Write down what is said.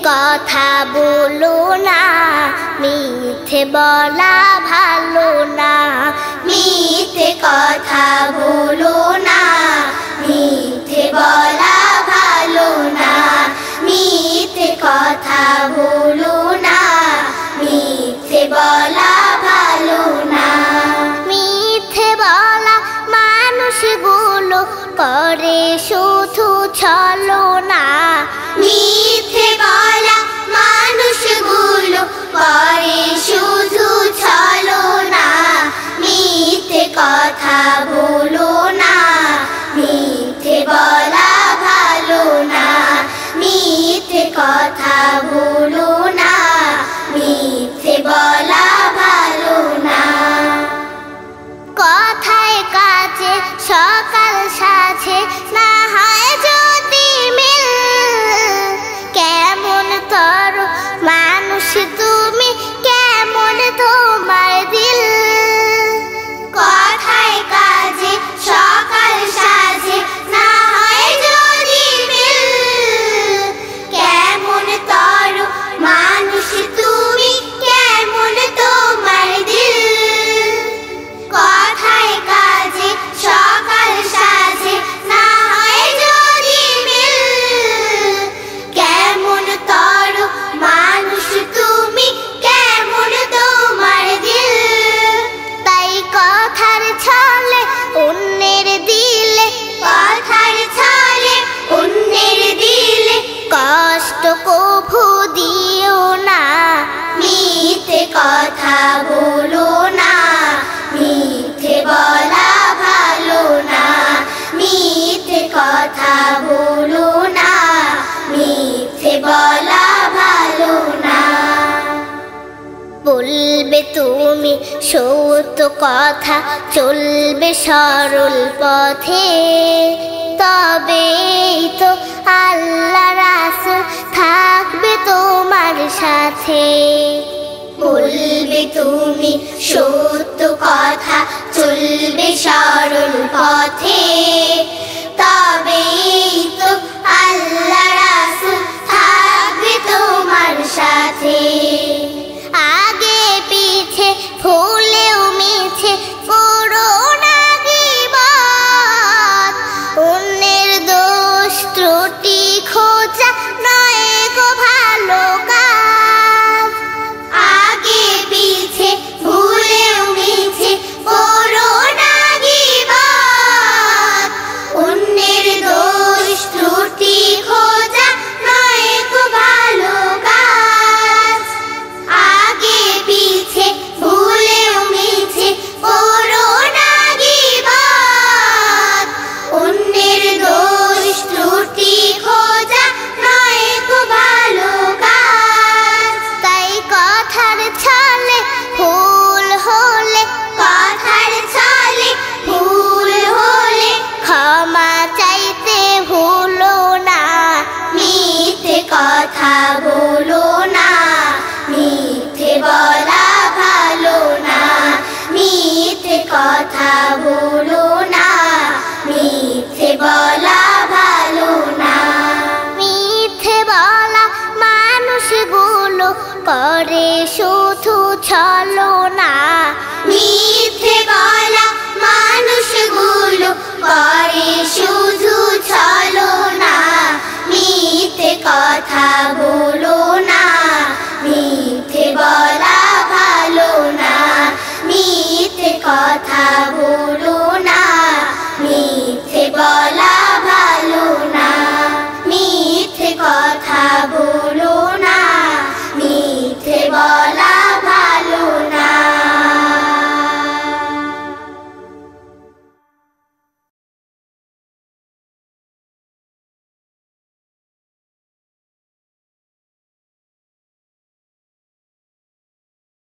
কথা বলো না, মিথ্যে বলা ভালো না। মিথ্যে কথা বলো না, মিথ্যে বলা ভালো না। মিথ্যে কথা বলো না, মিথ্যে বলা ভালো না। মিথ্যে বলা মানুষগুলো করে শুধু ছলনা। মিথ্যে বলা মানুষগুলো করে শুধু ছলনা। মিথ্যে কথা বলো না, মিথ্যে বলা ভালো না। মিথ্যে কথা বলো না, মিথ্যে বলা ভালো না। কথায় কাজে সকাল সাজে না হয় যদি মিল, কেমন তর মানুষ তুমি, কেমন তোমার দিল। কথায় কাজে সকাল সাজে না হয় যদি মিল, কেমন তর মানুষ তুমি, কেমন তোমার দিল। কথায় কাজে সকাল সাজে না হয় যদি মিল, কেমন তর মানুষ তুমি, কেমন তোমার দিল। তাই কথার ছলে অন্যের দিলে, কথার ছলে অন্যের দিলে কষ্ট কভু দিও না। মিথ্যে কথা বলো না, মিথ্যে বলা ভালো না। মিথ্যে কথা বলো না, মিথ্যে বলা ভালো না। বলবে তুমি সত্য কথা, চলবে সরল পথে, তবেই তো আল্লাহ রাসূল থাকবে তোমার সাথে। বলবে তুমি সত্য কথা, চলবে সরল পথে, তবেই তো আল্লাহ রাসূল থাকবে তোমার সাথে। আগে পিছে ভুলেও মিছে করো না গীবত, অন্যের দোষ ত্রুটি খোঁজা নয় গো ভালো কাজ। আগে পিছে ভুলেও মিছে করো না গীবত, অন্যের দোষ ত্রুটি খোঁজা নয় গো ভালো কাজ। আগে পিছে ভুলেও মিছে করো না গীবত, অন্যের দোষ ত্রুটি খোঁজা নয় গো ভালো কাজ। তাই কথার ছলে ভুল হলে, কথার ছলে ভুল হলে ক্ষমা চাইতে ভুলো না। মিথ্যে কথা বলো না, মিথ্যে বলা ভালো না। মিথ্যে কথা বলো না, মিথ্যে বলা ভালো না। মিথ্যে বলা মানুষগুলো করে শুধু ছলনা। মিথ্যে বলা মানুষগুলো করে শুধু ছলনা। মিথ্যে কথা বলো না, মিথ্যে বলা